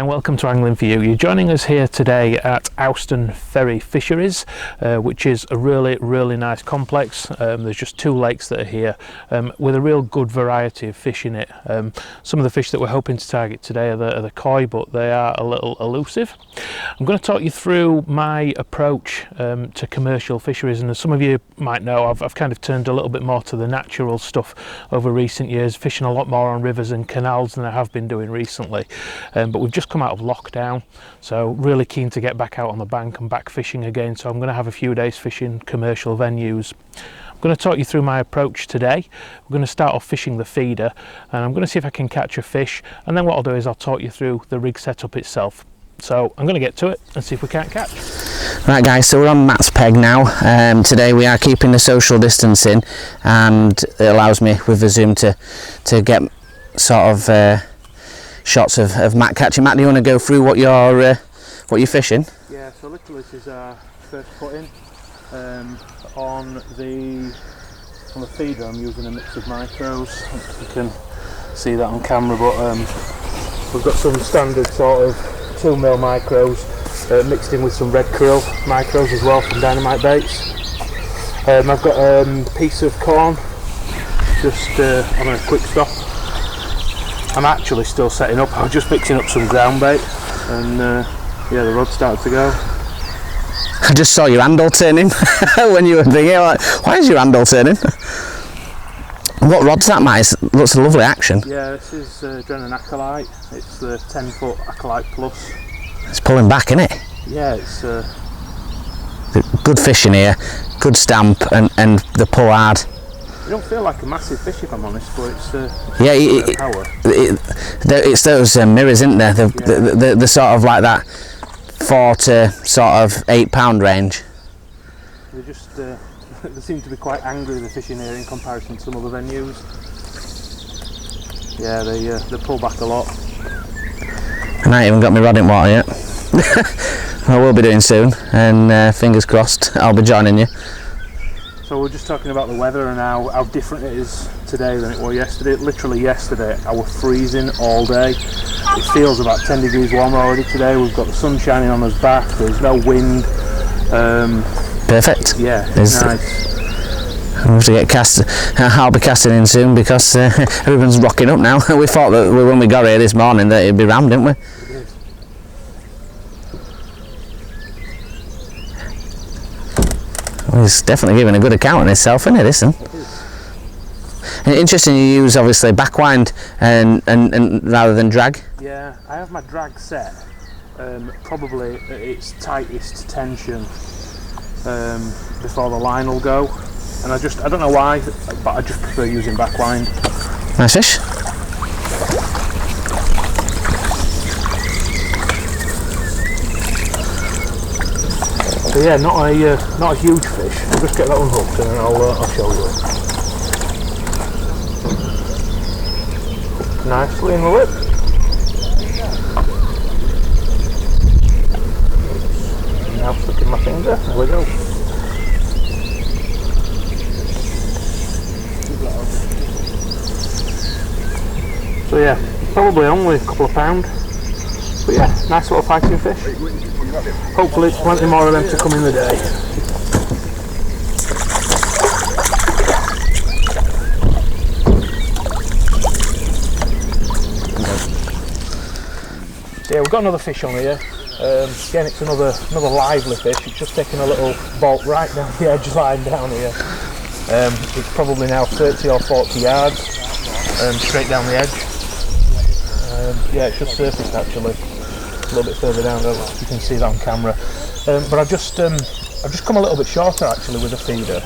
and welcome to Angling For You. You're joining us here today at Owston Ferry Fisheries, which is a really nice complex. There's just two lakes that are here with a real good variety of fish in it. Some of the fish that we're hoping to target today are the koi, but they are a little elusive. I'm going to talk you through my approach to commercial fisheries, and as some of you might know, I've kind of turned a little bit more to the natural stuff over recent years, fishing a lot more on rivers and canals than I have been doing recently. But we've just come out of lockdown, so really keen to get back out on the bank and back fishing again. So I'm going to have a few days fishing commercial venues. I'm going to talk you through my approach today. We're going to start off fishing the feeder, and I'm going to see if I can catch a fish, and then what I'll do is I'll talk you through the rig setup itself. So I'm going to get to it and see if we can't catch. Right guys, so we're on Matt's peg now. Today we are keeping the social distancing, and it allows me with the zoom to get sort of shots of Matt catching. Matt, do you want to go through what you're fishing? Yeah, so literally this is our first put in. On the feeder I'm using a mix of micros. You can see that on camera, but we've got some standard sort of 2mm micros mixed in with some red krill micros as well from Dynamite Baits. I've got a piece of corn just on a quick stop. I'm actually still setting up. I was just mixing up some ground bait, and yeah, the rod started to go. I just saw your handle turning when you were thinking, like, why is your handle turning? What rod's that, Matt? It looks a lovely action. Yeah, this is Drennan Acolyte. It's the 10-foot Acolyte Plus. It's pulling back, isn't it? Yeah, it's good fishing here, good stamp, and the pull hard. It don't feel like a massive fish, if I'm honest, but it's yeah, power. It's those mirrors, isn't there? The sort of like that 4 to sort of 8 pound range. They just they seem to be quite angry, the fishing here, in comparison to some other venues. Yeah, they pull back a lot. And I ain't even got my rod in water yet. I will be doing soon, and fingers crossed I'll be joining you. So we're just talking about the weather and how different it is today than it was yesterday. Literally yesterday I was freezing all day. It feels about 10 degrees warmer already today. We've got the sun shining on us back, there's no wind. Perfect. Yeah, it's nice. I'll have to get cast. I'll be casting in soon because everyone's rocking up now. We thought that when we got here this morning that it'd be rammed, didn't we? Well, he's definitely giving a good account of himself, isn't it, this one? And interesting, you use obviously backwind and rather than drag. Yeah, I have my drag set probably at its tightest tension before the line will go, and I don't know why, but I just prefer using backwind. Nice fish. So yeah, not a huge fish. I'll just get that one hooked and then I'll show you it. Nicely in the lip. Now sticking my finger. There we go. So yeah, probably only a couple of pound. But yeah, nice little fighting fish. Hopefully it's plenty more of them to come in the day. So yeah, we've got another fish on here. Again, it's another lively fish. It's just taking a little bolt right down the edge line down here. It's probably now 30 or 40 yards straight down the edge. Yeah, it's just surfaced actually. A little bit further down, you can see that on camera. But I've just come a little bit shorter actually with the feeder.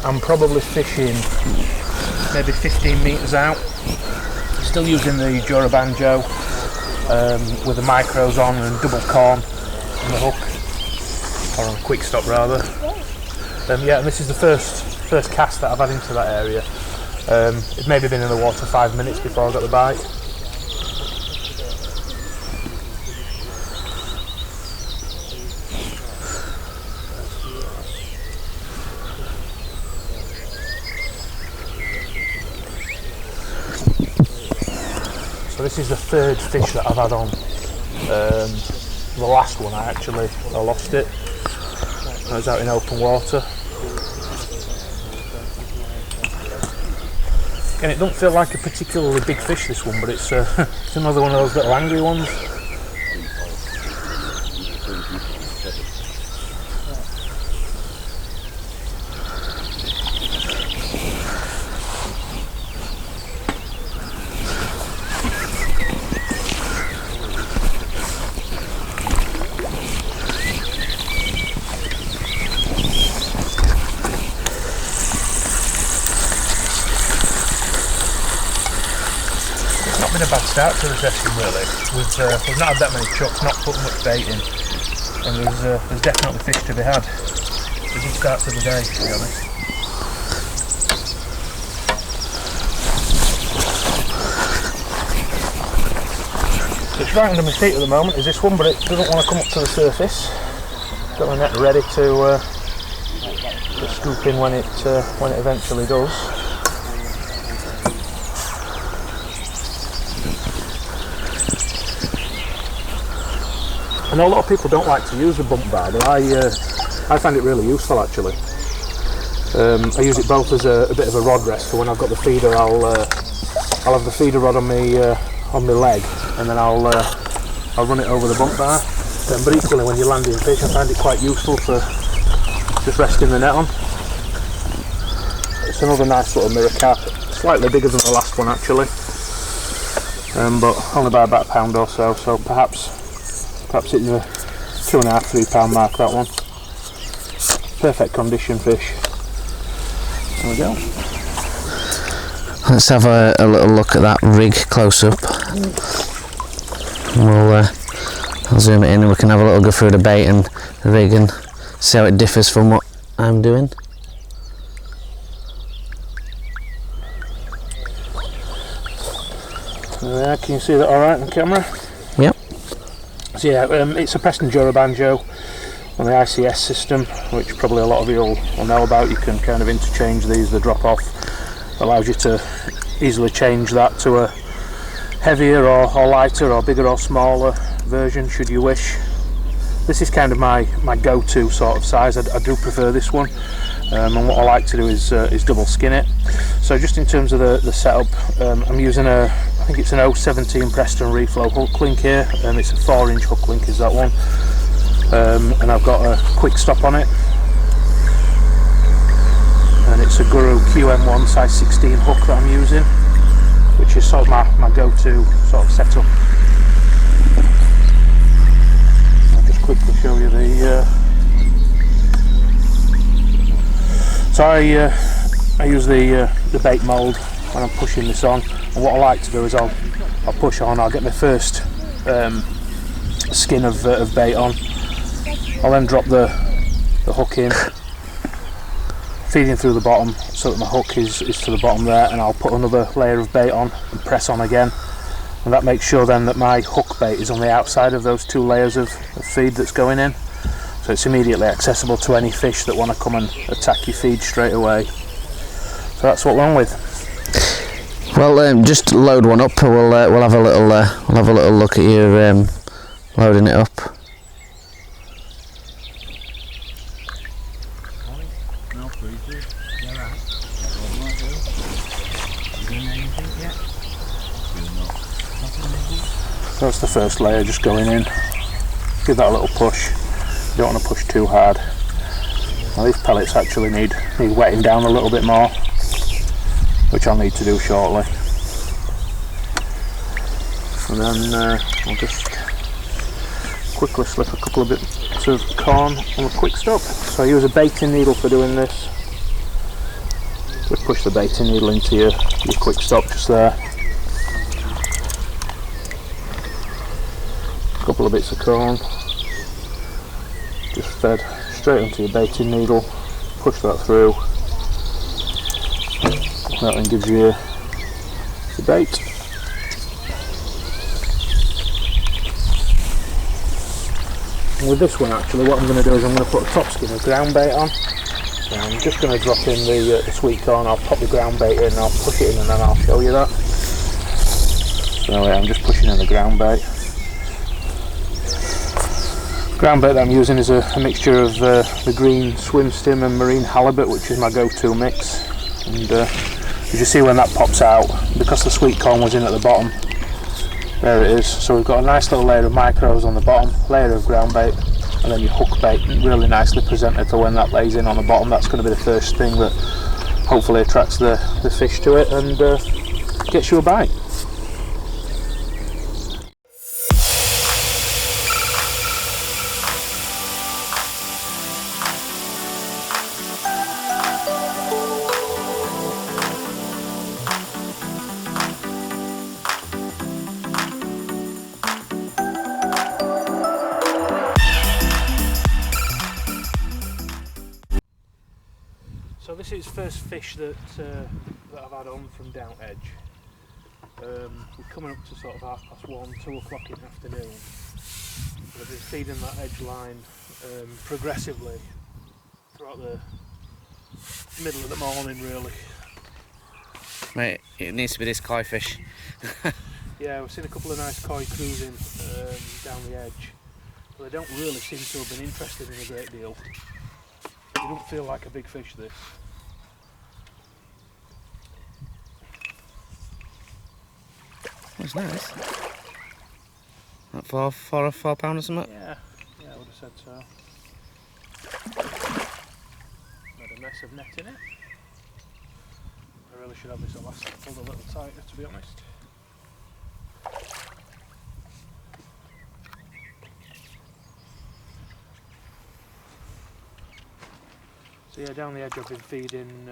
I'm probably fishing maybe 15 metres out. Still using the Jura Banjo with the micros on and double corn on the hook, or on quick stop rather. Yeah, and this is the first cast that I've had into that area. It's maybe been in the water 5 minutes before I got the bite. So this is the third fish that I've had on The last one I lost it. I was out in open water. And it don't feel like a particularly big fish, this one, but it's it's another one of those little angry ones. Been a bad start to the session, really. We've not had that many chucks, not put much bait in, and there's definitely fish to be had. It's a good start to the day, to be honest. It's right under my feet at the moment, is this one, but it doesn't want to come up to the surface. Got my net ready to scoop in when it eventually does. I know a lot of people don't like to use the bump bar, but I find it really useful, actually. I use it both as a bit of a rod rest, so when I've got the feeder, I'll have the feeder rod on my leg, and then I'll run it over the bump bar. But equally, when you're landing fish, I find it quite useful for just resting the net on. It's another nice little mirror carp, slightly bigger than the last one actually, but only by about £1 or so. So perhaps it's the 2.5–3 pound mark, that one. Perfect condition fish. There we go. Let's have a little look at that rig close up. I'll zoom it in and we can have a little go through the bait and the rig and see how it differs from what I'm doing. There, can you see that alright on camera? Yep. So yeah, it's a Preston Jura Banjo on the ICS system, which probably a lot of you will know about. You can kind of interchange these, the drop off allows you to easily change that to a heavier or lighter or bigger or smaller version should you wish. This is kind of my go-to sort of size. I do prefer this one, and what I like to do is double skin it. So just in terms of the setup, I'm using I think it's an 017 Preston Reflow hook link here, and it's a 4-inch hook link is that one, and I've got a quick stop on it, and it's a Guru QM1 size 16 hook that I'm using, which is sort of my go-to sort of setup. I'll just quickly show you so I use the bait mould when I'm pushing this on, and what I like to do is I'll push on, I'll get my first skin of bait on, I'll then drop the hook in, feeding through the bottom so that my hook is to the bottom there, and I'll put another layer of bait on and press on again, and that makes sure then that my hook bait is on the outside of those 2 layers of feed that's going in, so it's immediately accessible to any fish that want to come and attack your feed straight away. So that's what we're on with. Well, just load one up. We'll have a little look at you loading it up. So that's the first layer just going in. Give that a little push. You don't want to push too hard. Now these pellets actually need wetting down a little bit more, which I'll need to do shortly. And then I'll just quickly slip a couple of bits of corn on a quick stop. So I use a baiting needle for doing this. Just push the baiting needle into your quick stop just there. A couple of bits of corn, just fed straight onto your baiting needle. Push that through. That then gives you the bait. And with this one actually what I'm going to do is I'm going to put a top skin of ground bait on. So I'm just going to drop in the sweet corn, I'll pop the ground bait in, I'll push it in and then I'll show you that. So yeah, I'm just pushing in the ground bait. Ground bait that I'm using is a mixture of the green swim stim and marine halibut, which is my go-to mix. And as you see when that pops out, because the sweet corn was in at the bottom, there it is. So we've got a nice little layer of micros on the bottom, layer of ground bait, and then your hook bait really nicely presented for when that lays in on the bottom. That's going to be the first thing that hopefully attracts the fish to it and gets you a bite. So this is first fish that I've had on from down edge. We're coming up to sort of 1:30, 2 o'clock in the afternoon. I've been feeding that edge line progressively throughout the middle of the morning, really. Mate, it needs to be this koi fish. Yeah, we've seen a couple of nice koi cruising down the edge, but they don't really seem to have been interested in a great deal. They don't feel like a big fish, this. That's nice. Like four pound or something? Yeah, I would have said so. Made a mess of net in it. I really should have this elastic pulled a little tighter, to be honest. So yeah, down the edge I've been feeding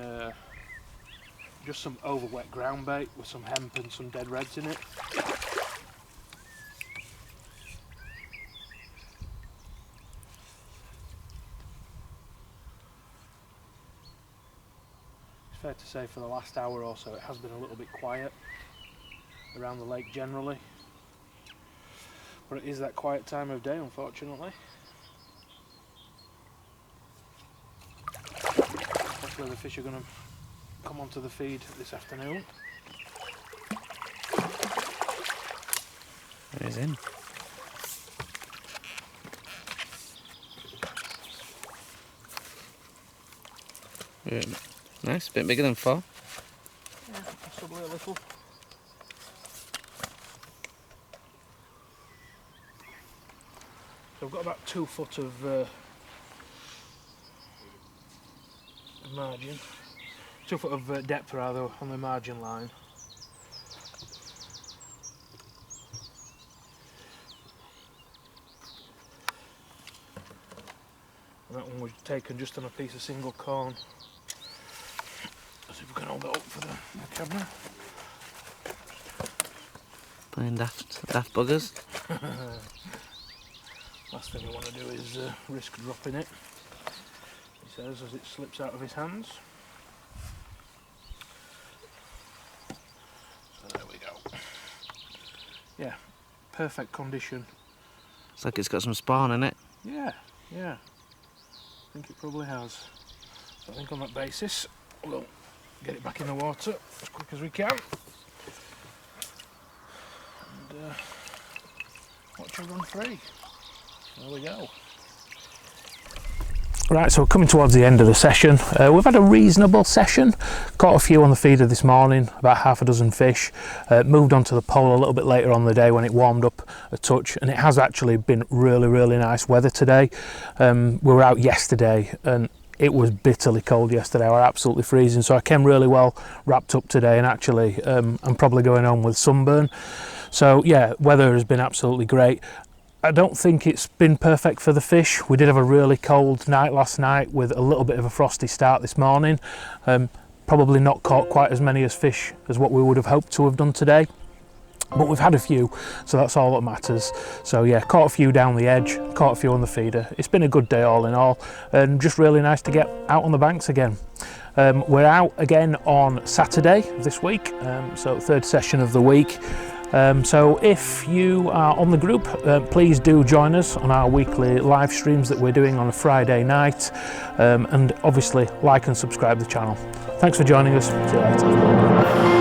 just some over wet ground bait with some hemp and some dead reds in it. It's fair to say for the last hour or so it has been a little bit quiet around the lake generally, but it is that quiet time of day, unfortunately. Hopefully the fish are going to come onto the feed this afternoon. There he's in. Nice, a bit bigger than 4. Yeah, possibly a little. So I've got about 2 foot of margin. 2 foot of depth rather on the margin line. And that one was taken just on a piece of single corn. Let's see if we can hold that up for the camera. Playing daft buggers. Last thing we want to do is risk dropping it, he says, as it slips out of his hands. So there we go. Yeah, perfect condition. Looks like it's got some spawn in it. Yeah, I think it probably has. So I think on that basis we'll get it back in the water as quick as we can and watch it run free. There we go. Right, so we're coming towards the end of the session. We've had a reasonable session. Caught a few on the feeder this morning, about 6 fish. Moved on to the pole a little bit later on in the day when it warmed up a touch, and it has actually been really nice weather today. We were out yesterday and it was bitterly cold yesterday. We were absolutely freezing, so I came really well wrapped up today, and actually I'm probably going home with sunburn. So yeah, weather has been absolutely great. I don't think it's been perfect for the fish. We did have a really cold night last night with a little bit of a frosty start this morning. Probably not caught quite as many fish as what we would have hoped to have done today, but we've had a few, so that's all that matters. So yeah, caught a few down the edge, caught a few on the feeder. It's been a good day all in all, and just really nice to get out on the banks again. We're out again on Saturday this week, so 3rd session of the week. So if you are on the group, please do join us on our weekly live streams that we're doing on a Friday night, and obviously like and subscribe to the channel. Thanks for joining us. See you later.